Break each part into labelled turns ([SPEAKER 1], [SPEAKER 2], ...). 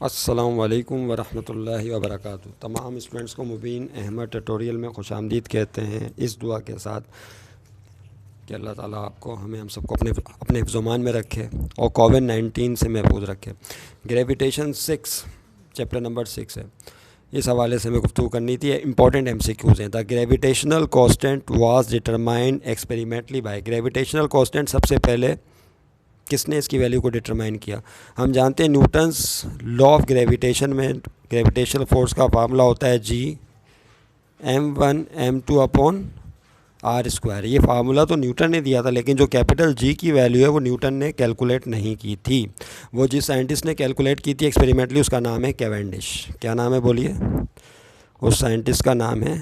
[SPEAKER 1] अस्सलामु अलैकुम वरहमतुल्लाहि वबरकातुहू। तमाम स्टूडेंट्स को मुबीन अहमद ट्यूटोरियल में खुशामदीद कहते हैं, इस दुआ के साथ कि अल्लाह ताला आपको हम सबको अपने अपने हिफ्ज़-ओ-मान में रखे और कोविड-19 से महफूज रखे। ग्रेविटेशन 6 चैप्टर नंबर 6 है, इस हवाले से हमें गुफ्तगू करनी थी। इंपॉर्टेंट MCQs हैं। The gravitational constant was determined experimentally by. Gravitational constant सबसे पहले किसने इसकी वैल्यू को डिटरमाइन किया? हम जानते हैं न्यूटन्स लॉ ऑफ ग्रेविटेशन में ग्रेविटेशनल फोर्स का फार्मूला होता है G m1m2 upon are square. ये फार्मूला तो न्यूटन ने दिया था, लेकिन जो कैपिटल G की वैल्यू है वो न्यूटन ने कैलकुलेट नहीं की थी। वो जिस साइंटिस्ट ने कैलकुलेट की थी एक्सपेरिमेंटली, उसका नाम है कैवेंडिश। क्या नाम है बोलिए? उस साइंटिस्ट का नाम है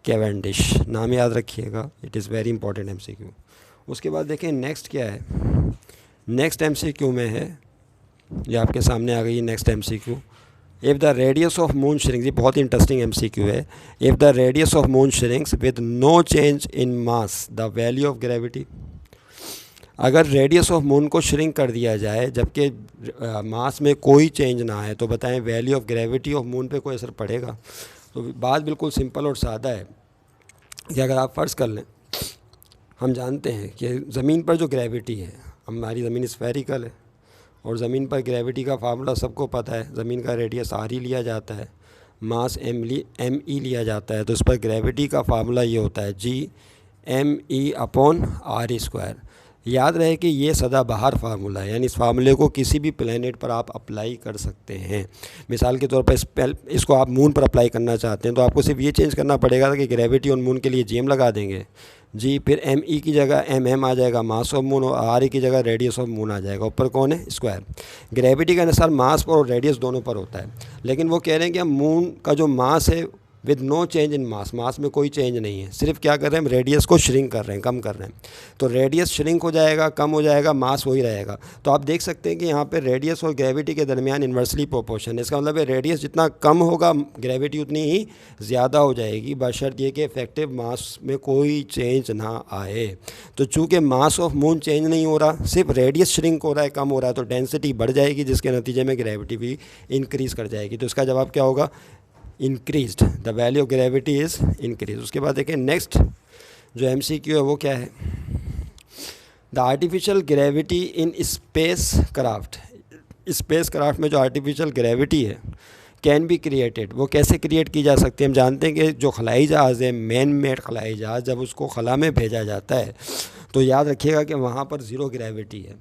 [SPEAKER 1] कैवेंडिश। नाम याद रखिएगा, it is very important MCQ। उसके बाद देखें नेक्स्ट क्या है। नेक्स्ट MCQ में है, ये आपके सामने आ गई है next MCQ। If the radius of moon shrinks, ये बहुत ही इंटरेस्टिंग MCQ है। If the radius of moon shrinks with no change in mass, the value of gravity. अगर रेडियस ऑफ मून को श्रिंक कर दिया जाए जबकि मास में कोई चेंज ना आए, तो बताएं value of gravity of moon पे कोई असर पड़ेगा? तो बात बिल्कुल सिंपल और सादा है कि अगर आप फ़र्ज़ कर लें, हम जानते हैं कि ज़मीन पर जो ग्रेविटी है, हमारी ज़मीन स्फेरिकल है और ज़मीन पर ग्रेविटी का फार्मूला सबको पता है। ज़मीन का रेडियस r ही लिया जाता है, मास m e लिया जाता है, तो इस पर ग्रेविटी का फार्मूला ये होता है G m upon are square. याद रहे कि ये सदाबहार फार्मूला है, यानी इस फार्मूले को किसी भी प्लेनेट पर आप अप्लाई कर सकते हैं। मिसाल के तौर पर इसको आप मून पर अप्लाई करना चाहते हैं, तो आपको सिर्फ ये चेंज करना पड़ेगा कि ग्रेविटी ऑन मून के लिए Gm लगा देंगे, जी, फिर M की जगह mm आ जाएगा, मास ऑफ मून, और r की जगह रेडियस ऑफ मून आ जाएगा। ऊपर कौन है? स्क्वायर। ग्रेविटी का अनुसार मास पर और रेडियस दोनों पर होता है, लेकिन वो कह रहे हैं कि हम मून का जो मास है विद नो चेंज इन मास, मास में कोई चेंज नहीं है, सिर्फ क्या कर रहे हैं हम रेडियस को श्रिंक कर रहे हैं, कम कर रहे हैं। तो रेडियस श्रिंक हो जाएगा, कम हो जाएगा, मास वही रहेगा। तो आप देख सकते हैं कि यहाँ पे रेडियस और ग्रेविटी के दरमियान इन्वर्सली प्रोपोर्शन है। इसका मतलब है रेडियस जितना कम होगा ग्रेविटी उतनी ही ज़्यादा हो जाएगी, बशर्ते ये कि इफेक्टिव मास में कोई चेंज ना आए। तो चूँकि मास ऑफ मून चेंज नहीं हो रहा, सिर्फ रेडियस श्रिंक हो रहा है, कम हो रहा है, तो डेंसिटी बढ़ जाएगी, जिसके नतीजे में ग्रेविटी भी इंक्रीज़ कर जाएगी। तो इसका जवाब क्या होगा? Increased. The value of gravity is increase. उसके बाद देखें नेक्स्ट जो MCQ है वो क्या है। The artificial gravity in space craft. Space craft में जो आर्टिफिशियल ग्रेविटी है कैन बी क्रिएटेड, वो कैसे क्रिएट की जा सकती है? हम जानते हैं कि जो खलाई जहाज़ है, मैन मेड खलाई जहाज़, जब उसको खला में भेजा जाता है तो याद रखिएगा कि वहाँ पर ज़ीरो ग्रेविटी है।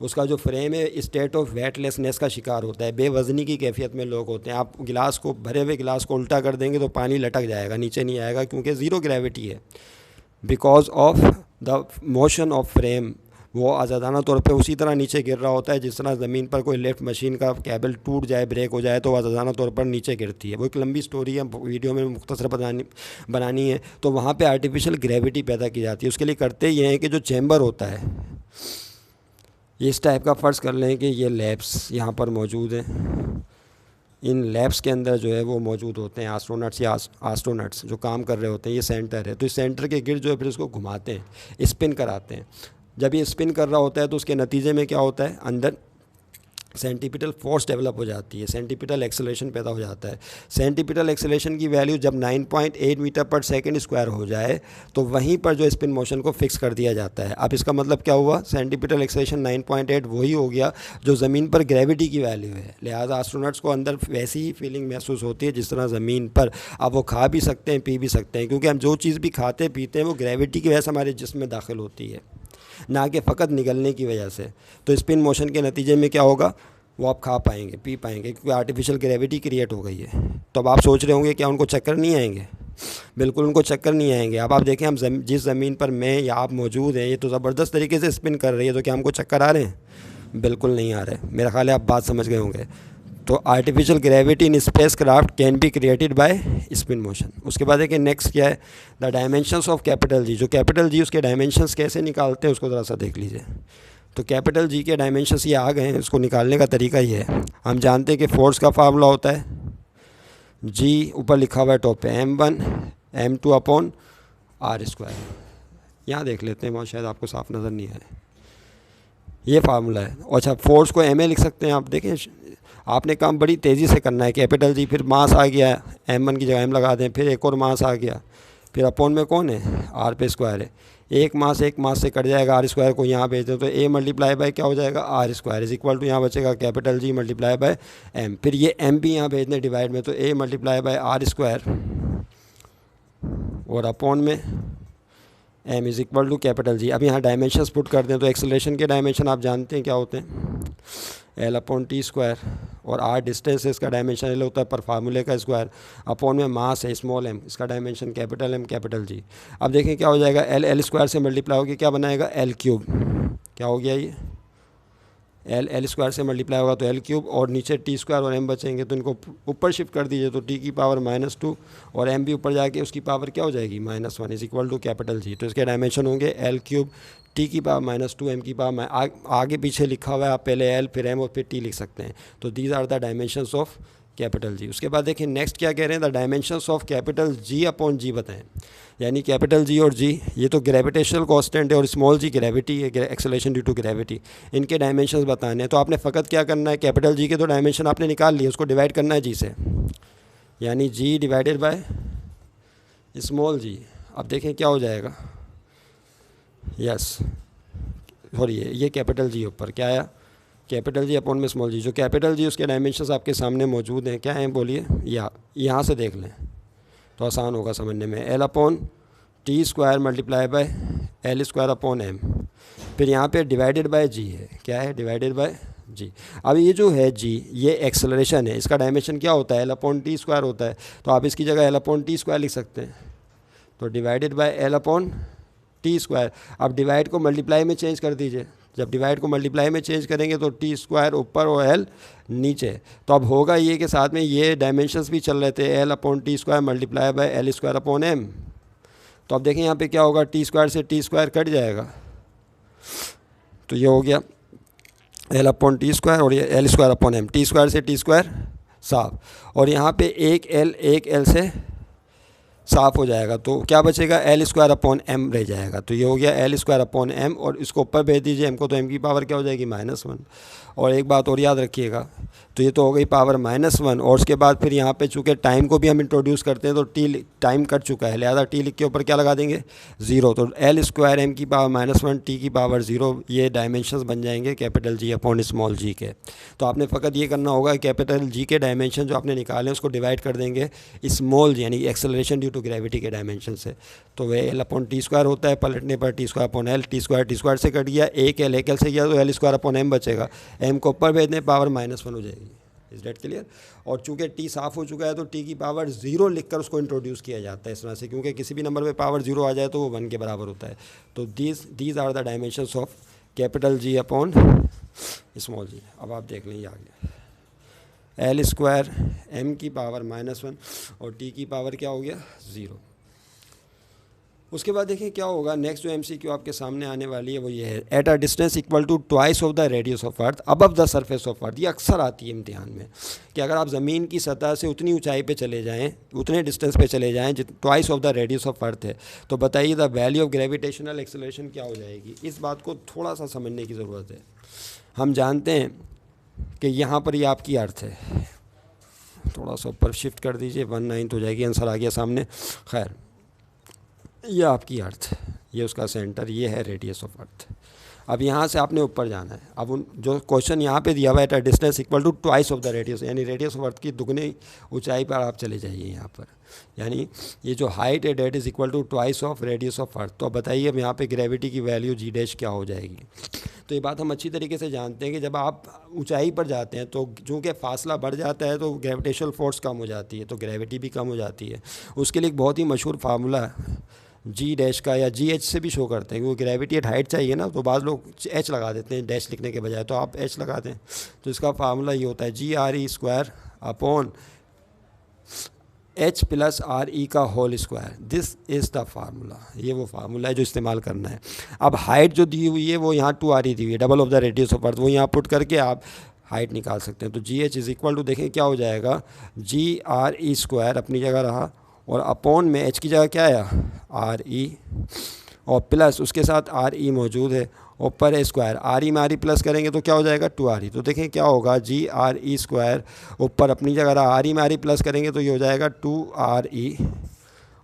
[SPEAKER 1] उसका जो फ्रेम है स्टेट ऑफ वेटलेसनेस का शिकार होता है, बेवज़नी की कैफियत में लोग होते हैं। आप गिलास को, भरे हुए गिलास को उल्टा कर देंगे तो पानी लटक जाएगा, नीचे नहीं आएगा, क्योंकि ज़ीरो ग्रेविटी है। Because of the motion of frame, वो आज़ादाना तौर पे उसी तरह नीचे गिर रहा होता है जिस तरह ज़मीन पर कोई लिफ्ट मशीन का केबल टूट जाए, ब्रेक हो जाए, तो वो आज़ादाना तौर पर नीचे गिरती है। वो एक लंबी स्टोरी है, वीडियो में मुख्तसर बनानी है। तो वहाँ पे आर्टिफिशियल ग्रेविटी पैदा की जाती है। उसके लिए करते ये हैं कि जो चैम्बर होता है इस टाइप का, फ़र्ज़ कर लें कि ये लैब्स यहाँ पर मौजूद हैं। इन लैब्स के अंदर जो है वो मौजूद होते हैं एस्ट्रोनट्स या एस्ट्रोनट्स जो काम कर रहे होते हैं। ये सेंटर है, तो इस सेंटर के गिर्द जो है फिर इसको घुमाते हैं, स्पिन कराते हैं। जब ये स्पिन कर रहा होता है तो उसके नतीजे में क्या होता है, अंदर सेंटीपिटल फोर्स डेवलप हो जाती है, सेंटीपिटल एक्सेलरेशन पैदा हो जाता है। सेंटीपिटल एक्सेलरेशन की वैल्यू जब 9.8 मीटर पर सेकंड स्क्वायर हो जाए तो वहीं पर जो स्पिन मोशन को फिक्स कर दिया जाता है। अब इसका मतलब क्या हुआ? सेंटीपिटल एक्सेलरेशन 9.8 वही हो गया जो ज़मीन पर ग्रेविटी की वैल्यू है। लिहाजा एस्ट्रोनट्स को अंदर वैसी ही फीलिंग महसूस होती है जिस तरह ज़मीन पर। अब वो खा भी सकते हैं, पी भी सकते हैं, क्योंकि हम जो चीज़ भी खाते पीते हैं वो ग्रेविटी की वजह से हमारे जिस्म में दाखिल होती है, ना कि फ़कत निगलने की वजह से। तो स्पिन मोशन के नतीजे में क्या होगा, वो आप खा पाएंगे, पी पाएंगे, क्योंकि आर्टिफिशियल ग्रेविटी क्रिएट हो गई है। तो अब आप सोच रहे होंगे क्या उनको चक्कर नहीं आएंगे? बिल्कुल उनको चक्कर नहीं आएंगे। अब आप देखें, हम जिस ज़मीन पर मैं या आप मौजूद हैं ये तो ज़बरदस्त तरीके से स्पिन कर रही है, तो क्या हमको चक्कर आ रहे हैं? बिल्कुल नहीं आ रहे। मेरा ख्याल है आप बात समझ गए होंगे। तो artificial gravity in space craft can be created by spin motion. उसके बाद देखिए नेक्स्ट क्या है, the dimensions of capital G। जो कैपिटल G उसके डायमेंशंस कैसे निकालते हैं उसको ज़रा सा देख लीजिए। तो कैपिटल G के डायमेंशंस ये आ गए हैं, उसको निकालने का तरीका ये है। हम जानते हैं कि फोर्स का फार्मूला होता है G, ऊपर लिखा हुआ है टॉप पे, m1 m2 upon are square. यहाँ देख लेते हैं, वहाँ शायद आपको साफ नज़र नहीं आए, ये फार्मूला है। अच्छा, फोर्स को ma लिख सकते हैं आप, देखें आपने काम बड़ी तेज़ी से करना है। कैपिटल जी, फिर मास आ गया, m1 की जगह m लगा दें, फिर एक और मास आ गया, फिर अपॉन में कौन है, r पे स्क्वायर है, एक मास से कट जाएगा, r स्क्वायर को यहाँ भेज दें तो a मल्टीप्लाई बाय क्या हो जाएगा, r square is equal to यहाँ बचेगा capital G multiply by m, फिर ये m भी यहाँ भेज दें डिवाइड में, तो a multiply by r square और अपॉन में m is equal to capital G। अब यहाँ डायमेंशंस पुट कर दें तो एक्सेलरेशन के डायमेंशन आप जानते हैं क्या होते हैं, l अपॉन टी स्क्वायर, और r डिस्टेंस है, इसका डायमेंशन l होता है पर फार्मूले का स्क्वायर, अपॉन में मास है स्मॉल m, इसका dimension capital M capital G। अब देखें क्या हो जाएगा, l स्क्वायर से मल्टीप्लाई होगी क्या बनाएगा, l क्यूब, क्या हो गया ये, l स्क्वायर से मल्टीप्लाई होगा तो l क्यूब, और नीचे t स्क्वायर और m बचेंगे तो इनको ऊपर शिफ्ट कर दीजिए तो t की पावर -2 और m भी ऊपर जाके उसकी पावर क्या हो जाएगी, -1 is equal to capital G। तो इसके डायमेंशन होंगे l क्यूब, t की पावर -2, m की पावर आगे पीछे लिखा हुआ है, आप पहले l फिर m और फिर t लिख सकते हैं। तो these are the dimensions of capital G। उसके बाद देखिए नेक्स्ट क्या कह रहे हैं, the dimensions of capital G upon G बताएं, यानी कैपिटल G और G ये तो ग्रेविटेशनल कांस्टेंट है और स्मॉल g ग्रेविटी है, एक्सेलरेशन ड्यू टू ग्रेविटी, इनके डायमेंशंस बताने हैं। तो आपने फ़कत क्या करना है, कैपिटल G के तो डायमेंशन आपने निकाल लिए, उसको डिवाइड करना है G से, यानी G divided by small g। अब देखें क्या हो जाएगा, यस सॉरी ये कैपिटल G ऊपर क्या आया, कैपिटल G अपॉन में स्मॉल g, जो कैपिटल G उसके डायमेंशंस आपके सामने मौजूद हैं, क्या हैं बोलिए, यहाँ से देख लें तो आसान होगा समझने में, l upon T square multiply by l square upon m, फिर यहाँ पे डिवाइडेड बाय g है, क्या है, डिवाइडेड बाय g। अब ये जो है g ये एक्सेलरेशन है, इसका डायमेंशन क्या होता है, l अपॉन टी स्क्वायर होता है, तो आप इसकी जगह l अपॉन टी स्क्वायर लिख सकते हैं, तो divided by l upon T square. अब डिवाइड को मल्टीप्लाई में चेंज कर दीजिए, जब डिवाइड को मल्टीप्लाई में चेंज करेंगे तो टी स्क्वायर ऊपर और l नीचे, तो अब होगा ये के साथ में ये डायमेंशंस भी चल रहे थे, l upon T square multiply by l square upon m। तो अब देखें यहाँ पे क्या होगा, टी स्क्वायर से टी स्क्वायर कट जाएगा, तो ये हो गया l अपॉन टी स्क्वायर और ये l square upon m, T square से टी स्क्वायर साफ, और यहाँ पे एक l से साफ़ हो जाएगा, तो क्या बचेगा, l स्क्वायर अपॉन m रह जाएगा। तो ये हो गया l स्क्वायर अपॉन m, और इसको ऊपर भेज दीजिए m को, तो m की पावर क्या हो जाएगी, -1। और एक बात और याद रखिएगा, तो ये तो हो गई पावर -1, और उसके बाद फिर यहाँ पे चूँकि टाइम को भी हम इंट्रोड्यूस करते हैं तो टाइम कट चुका है, लिहाजा t लिख के ऊपर क्या लगा देंगे, 0, तो l स्क्वायर m की पावर -1 t की पावर 0, ये डायमेंशंस बन जाएंगे capital G upon small g के। तो आपने फ़कत ये करना होगा, कैपिटल G के डायमेंशन जो आपने निकाले उसको डिवाइड कर देंगे स्मॉल g यानी एक्सेलरेशन ड्यू टू ग्रेविटी के डायमेंशन से, तो वह l अपॉन टी स्क्वायर होता है, पलटने पर T square upon l, T square से कट गया, एक l से गया तो l स्क्वायर अपॉन m बचेगा, m को ऊपर भेजने पावर -1 हो जाएगी। Is that clear. और चूंकि t साफ़ हो चुका है तो t की पावर 0 लिखकर उसको इंट्रोड्यूस किया जाता है इस तरह से, क्योंकि किसी भी नंबर पे पावर 0 आ जाए तो वो 1 के बराबर होता है। तो these are the dimensions of capital G upon small g। अब आप देख लें ये आ गया l स्क्वायर m की पावर -1 और t की पावर क्या हो गया, 0। उसके बाद देखिए क्या होगा, नेक्स्ट जो MCQ आपके सामने आने वाली है वो ये है, at a distance equal to twice of the radius of earth above the surface of earth. ये अक्सर आती है इम्तिहान में कि अगर आप ज़मीन की सतह से उतनी ऊंचाई पे चले जाएं, उतने डिस्टेंस पे चले जाएं twice of the radius of earth है, तो बताइए the value of gravitational acceleration क्या हो जाएगी। इस बात को थोड़ा सा समझने की ज़रूरत है। हम जानते हैं कि यहाँ पर ये आपकी अर्थ है, थोड़ा सा ऊपर शिफ्ट कर दीजिए, 1/9 हो जाएगी, आंसर आ गया सामने। खैर ये आपकी अर्थ, ये उसका सेंटर, ये है रेडियस ऑफ अर्थ। अब यहाँ से आपने ऊपर जाना है। अब उन जो क्वेश्चन यहाँ पे दिया हुआ है, distance equal to twice of the radius, यानी रेडियस ऑफ अर्थ की दुगनी ऊंचाई पर आप चले जाइए यहाँ पर, यानी ये जो हाइट है that is equal to twice of radius of earth. तो अब बताइए अब यहाँ पे ग्रेविटी की वैल्यू जी डैश क्या हो जाएगी। तो ये बात हम अच्छी तरीके से जानते हैं कि जब आप ऊंचाई पर जाते हैं तो चूँकि फासला बढ़ जाता है तो ग्रेविटेशनल फोर्स कम हो जाती है, तो ग्रेविटी भी कम हो जाती है। उसके लिए एक बहुत ही मशहूर फार्मूला है जी डैश का, या जी एच से भी शो करते हैं, क्योंकि ग्रेविटी एट हाइट चाहिए ना, तो बाज़ लोग एच लगा देते हैं डैश लिखने के बजाय, तो आप एच लगा दें। तो इसका फार्मूला ये होता है GRE square upon H plus RE का whole square. This is the formula, ये वो फार्मूला है जो इस्तेमाल करना है। अब हाइट जो दी हुई है वो यहाँ 2RE दी हुई है, double of the radius of अर्थ, वो यहाँ पुट करके आप हाइट निकाल सकते हैं। तो GH इज़ इक्वल टू देखें क्या हो जाएगा, GRE स्क्वायर अपनी जगह रहा, और अपॉन में h की जगह क्या आया RE, और प्लस उसके साथ RE मौजूद है, ऊपर है स्क्वायर, आर ई में आर ई प्लस करेंगे तो क्या हो जाएगा 2RE। तो देखें क्या होगा GRE², ऊपर अपनी जगह रहा, आर ई में आर ई प्लस करेंगे तो ये हो जाएगा 2RE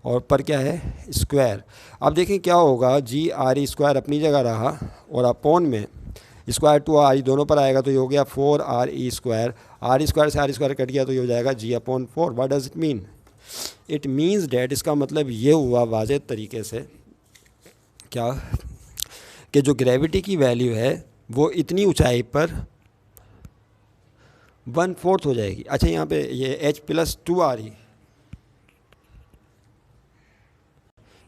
[SPEAKER 1] और ऊपर क्या है स्क्वायर। अब देखें क्या होगा GRE² अपनी जगह रहा और अपॉन में स्क्वायर 2RE दोनों पर आएगा तो ये हो गया 4RE², RE² से RE² कट गया तो ये हो जाएगा G/4। What does it mean? It means that, इसका मतलब ये हुआ वाज़ेह तरीके से क्या कि जो ग्रेविटी की वैल्यू है वो इतनी ऊंचाई पर 1/4 हो जाएगी। अच्छा यहाँ पे ये H+2RE,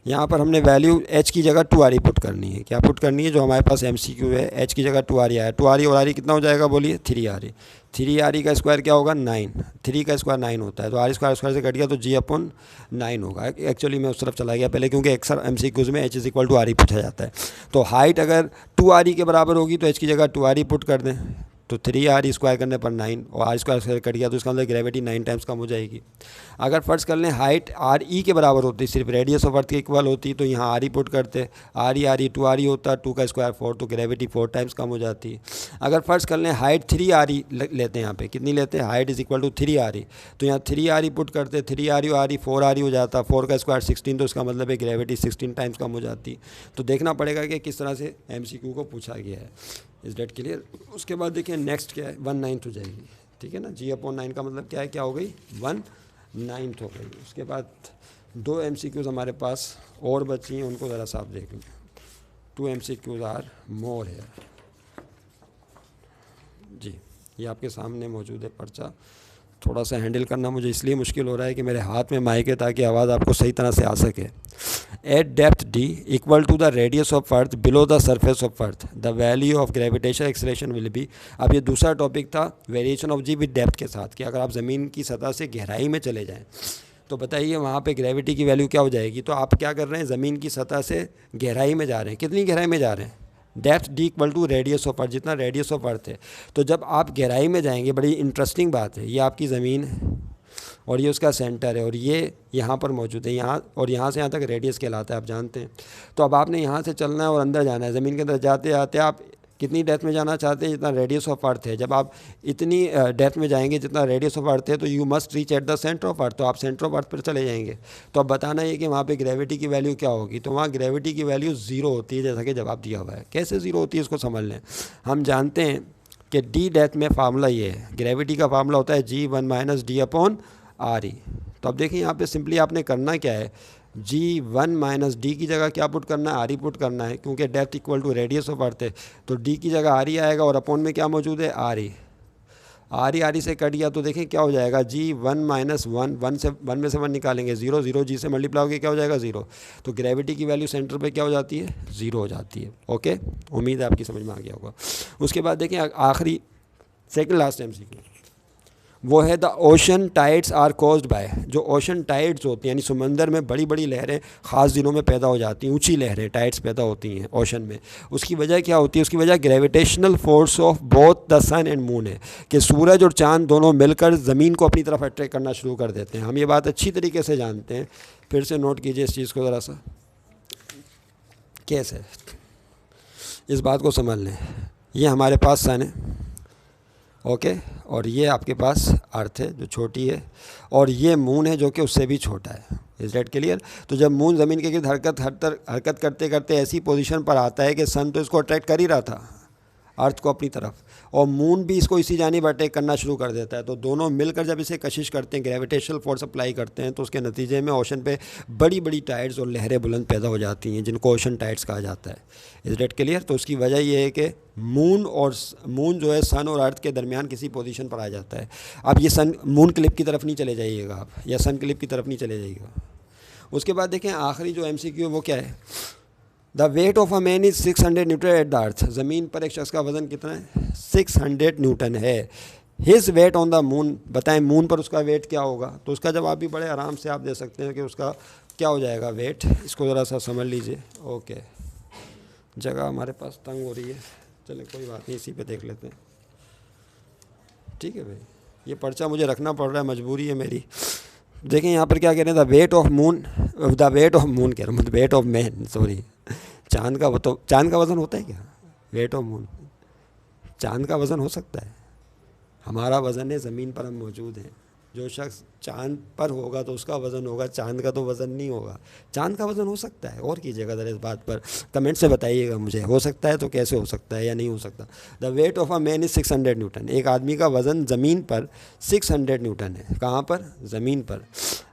[SPEAKER 1] यहाँ पर हमने वैल्यू h की जगह 2RE पुट करनी है। क्या पुट करनी है? जो हमारे पास MCQ है, h की जगह 2RE आया, 2RE और RE कितना हो जाएगा बोलिए 3RE। 3RE का स्क्वायर क्या होगा 9, 3 का स्क्वायर 9 होता है, तो R² से कट गया तो G/9 होगा। एक्चुअली मैं उस तरफ चला गया पहले, क्योंकि अक्सर MCQs में H=RE पूछा जाता है। तो हाइट अगर 2RE के बराबर होगी तो h की जगह 2RE पुट कर दें, तो 3RE² करने पर 9 और R² से कट गया तो इसका मतलब ग्रेविटी 9 टाइम्स कम हो जाएगी। अगर फ़र्ज़ कर लें हाइट RE के बराबर होती, सिर्फ रेडियस ऑफ अर्थ के इक्वल होती, तो यहाँ RE पुट करते, RE 2RE होता, 2 का स्क्वायर 4, तो ग्रेविटी 4 टाइम्स कम हो जाती है। अगर फ़र्ज़ कर लें हाइट 3RE लेते हैं, यहाँ पे कितनी लेते हैं, हाइट =3RE, तो यहाँ 3RE पुट करते, 3RE और RE 4RE हो जाता, 4 का स्क्वायर 16, तो इसका मतलब है ग्रेविटी 16 टाइम्स कम हो जाती। तो देखना पड़ेगा कि किस तरह से MCQ को पूछा गया है। इस डेट क्लियर? उसके बाद देखिए नेक्स्ट क्या है, 1/9 हो जाएगी, ठीक है ना। G/9 का मतलब क्या है, क्या हो गई 1/9 हो गई। उसके बाद 2 MCQs हमारे पास और बची हैं, उनको ज़रा सा आप देख लें। 2 MCQs आर मोर है जी, ये आपके सामने मौजूद है पर्चा। थोड़ा सा हैंडल करना मुझे इसलिए मुश्किल हो रहा है कि मेरे हाथ में माइक है ताकि आवाज़ आपको सही तरह से आ सके। At depth D equal to the radius of earth below the surface of earth the value of gravitation acceleration will be. अब ये दूसरा टॉपिक था variation of G with depth के साथ, कि अगर आप ज़मीन की सतह से गहराई में चले जाएँ तो बताइए वहाँ पे ग्रेविटी की वैल्यू क्या हो जाएगी। तो आप क्या कर रहे हैं, ज़मीन की सतह से गहराई में जा रहे हैं। कितनी गहराई में जा रहे हैं? Depth D equal to radius of earth, जितना रेडियस ऑफ अर्थ है। तो जब आप गहराई में जाएंगे, बड़ी इंटरेस्टिंग बात है, ये आपकी ज़मीन है और ये उसका सेंटर है और ये यहाँ पर मौजूद है, यहाँ और यहाँ से यहाँ तक रेडियस कहलाता है, आप जानते हैं। तो अब आपने यहाँ से चलना है और अंदर जाना है, ज़मीन के अंदर जाते आते आप कितनी डेप्थ में जाना चाहते हैं, जितना रेडियस ऑफ अर्थ है। जब आप इतनी डेप्थ में जाएंगे जितना रेडियस ऑफ अर्थ है, तो you must reach at the centre of earth, तो आप सेंटर ऑफ अर्थ पर चले जाएंगे। तो अब बताना है कि वहाँ पे ग्रेविटी की वैल्यू क्या होगी। तो वहाँ ग्रेविटी की वैल्यू 0 होती है, जैसा कि जवाब दिया हुआ है। कैसे 0 होती है इसको समझ लें। हम जानते हैं कि D डेप्थ में फार्मूला ये है, ग्रेविटी का फार्मूला होता है G1 - D/RE। तो अब देखिए यहाँ पे सिंपली आपने करना क्या है, G1 - D की जगह क्या पुट करना है, RE पुट करना है, क्योंकि depth equal to radius of earth है। तो D की जगह RE आएगा और अपॉन में क्या मौजूद है RE। RE से कट गया तो देखें क्या हो जाएगा, G1 - 1 से 1 में से 1 निकालेंगे 0, 0 G से मल्टीप्लाई होकर क्या हो जाएगा 0। तो ग्रेविटी की वैल्यू सेंटर पे क्या हो जाती है 0 हो जाती है। ओके, उम्मीद है आपकी समझ में आ गया होगा। उसके बाद देखें आखिरी सेकंड लास्ट MCQ, वो है the ocean tides are caused by. जो ओशन टाइड्स होती हैं यानी समंदर में बड़ी बड़ी लहरें ख़ास दिनों में पैदा हो जाती हैं, ऊंची लहरें टाइड्स पैदा होती हैं ओशन में, उसकी वजह क्या होती है? उसकी वजह gravitational force of both the sun and moon है, कि सूरज और चांद दोनों मिलकर ज़मीन को अपनी तरफ अट्रैक्ट करना शुरू कर देते हैं। हम ये बात अच्छी तरीके से जानते हैं, फिर से नोट कीजिए इस चीज़ को ज़रा सा। कैसे इस बात को समझ लें, ये हमारे पास सन है, ओके और ये आपके पास अर्थ है जो छोटी है, और ये मून है जो कि उससे भी छोटा है। Is that clear? तो जब मून ज़मीन के गिर्द हरकत करते करते ऐसी पोजीशन पर आता है कि सन तो इसको अट्रैक्ट कर ही रहा था अर्थ को अपनी तरफ, और मून भी इसको इसी जानिब अटैक करना शुरू कर देता है। तो दोनों मिलकर जब इसे कशिश करते हैं, ग्रेविटेशनल फोर्स अप्लाई करते हैं, तो उसके नतीजे में ओशन पे बड़ी बड़ी टाइड्स और लहरें बुलंद पैदा हो जाती हैं, जिनको ओशन टाइड्स कहा जाता है। Is that clear? तो उसकी वजह यह है कि मून जो है सन और अर्थ के दरमियान किसी पोजीशन पर आ जाता है। अब ये सन मून क्लिप की तरफ नहीं चले जाइएगा आप, या सन क्लिप की तरफ नहीं चले जाइएगा। उसके बाद देखें आखिरी जो MCQ है वो क्या है, the weight of a man is 600 Newton at the earth. ज़मीन पर एक शख्स का वज़न कितना है? 600 न्यूटन है। His weight on the moon, बताएं मून पर उसका वेट क्या होगा? तो उसका जवाब भी बड़े आराम से आप दे सकते हैं कि उसका क्या हो जाएगा वेट। इसको ज़रा सा समझ लीजिए। ओके, जगह हमारे पास तंग हो रही है, चले कोई बात नहीं, इसी पे देख लेते हैं। ठीक है भाई, ये पर्चा मुझे रखना पड़ रहा है, मजबूरी है मेरी। देखें यहाँ पर क्या कह रहे हैं, द वेट ऑफ मून कह रहा हूँ, वेट ऑफ मैन, सॉरी। चांद का वज़न होता है क्या? वेट ऑफ मून, चांद का वज़न हो सकता है? हमारा वज़न है, ज़मीन पर हम मौजूद हैं। जो शख्स चांद पर होगा तो उसका वज़न होगा, चांद का तो वज़न नहीं होगा। चांद का वज़न हो सकता है, और कीजिएगा ज़रा इस बात पर, कमेंट से बताइएगा मुझे, हो सकता है तो कैसे हो सकता है या नहीं हो सकता। The weight of a man is 600 Newton, एक आदमी का वज़न ज़मीन पर 600 न्यूटन है। कहाँ पर? ज़मीन पर।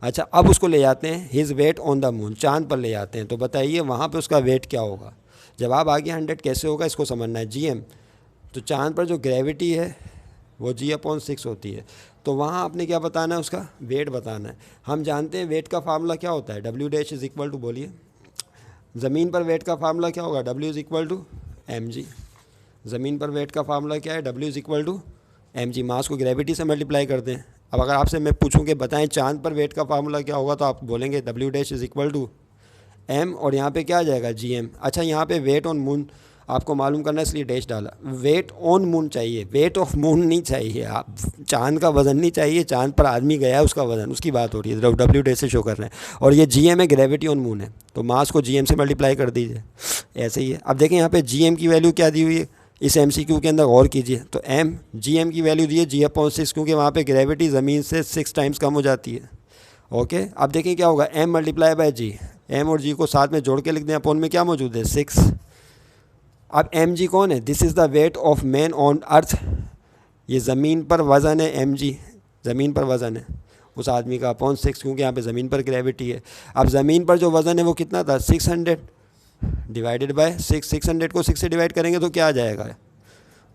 [SPEAKER 1] अच्छा, अब उसको ले जाते हैं his weight on the moon, चांद पर ले जाते हैं, तो बताइए वहाँ पर उसका वेट क्या होगा। जवाब आ गया 100 कैसे होगा, इसको समझना है। GM, तो चांद पर जो ग्रेविटी है वो G/6 होती है, तो वहाँ आपने क्या बताना है, उसका वेट बताना है। हम जानते हैं वेट का फार्मूला क्या होता है, W' बोलिए, ज़मीन पर वेट का फार्मूला क्या होगा, W=mg। ज़मीन पर वेट का फार्मूला क्या है, W=mg। मास को ग्रेविटी से मल्टीप्लाई करते हैं। अब अगर आपसे मैं पूछूं कि बताएं चांद पर वेट का फार्मूला क्या होगा, तो आप बोलेंगे W' और यहाँ पे क्या आ जाएगा, GM। अच्छा, यहाँ पे वेट ऑन मून आपको मालूम करना है, इसलिए डैश डाला। वेट ऑन मून चाहिए, वेट ऑफ मून नहीं चाहिए। आप चांद का वज़न नहीं चाहिए, चांद पर आदमी गया है उसका वज़न, उसकी बात हो रही है। W' से शो कर रहे हैं, और ये GM है, ग्रेविटी ऑन मून है, तो मास को GM से मल्टीप्लाई कर दीजिए, ऐसे ही है। अब देखें यहाँ पे GM की वैल्यू क्या दी हुई है, इस MCQ के अंदर गौर कीजिए। तो GM की वैल्यू दी है G/6, क्योंकि वहाँ पर ग्रेविटी ज़मीन से 6 टाइम्स कम हो जाती है। ओके, अब देखें क्या होगा, M×G, M और G को साथ में जोड़ के लिख दें, अपॉन में क्या मौजूद है, 6। अब mg कौन है, this is the weight of man on earth, ये ज़मीन पर वज़न है, mg ज़मीन पर वज़न है उस आदमी का, अपॉन 6, क्योंकि यहाँ पे ज़मीन पर ग्रेविटी है। अब ज़मीन पर जो वज़न है वो कितना था, 600 डिवाइडेड बाय 6, 600 को 6 से डिवाइड करेंगे तो क्या आ जाएगा,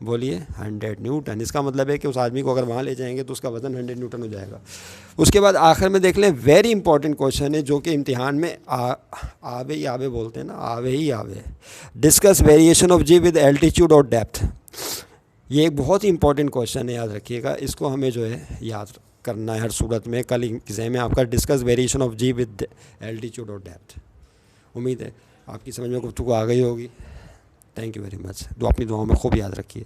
[SPEAKER 1] बोलिए 100 न्यूटन। इसका मतलब है कि उस आदमी को अगर वहाँ ले जाएंगे तो उसका वज़न 100 न्यूटन हो जाएगा। उसके बाद आखिर में देख लें, वेरी इंपॉर्टेंट क्वेश्चन है जो कि इम्तिहान में आवे ही आवे बोलते हैं ना, आवे ही आवे। Discuss variation of G with altitude और डेप्थ। ये एक बहुत ही इंपॉर्टेंट क्वेश्चन है, याद रखिएगा, इसको हमें जो है याद करना है हर सूरत में। कल एग्जाम में आपका discuss variation of G with altitude और डेप्थ। उम्मीद है आपकी समझ में गुफ्तगू आ गई होगी। Thank you very much. अपनी दुआओं में खूब याद रखिए।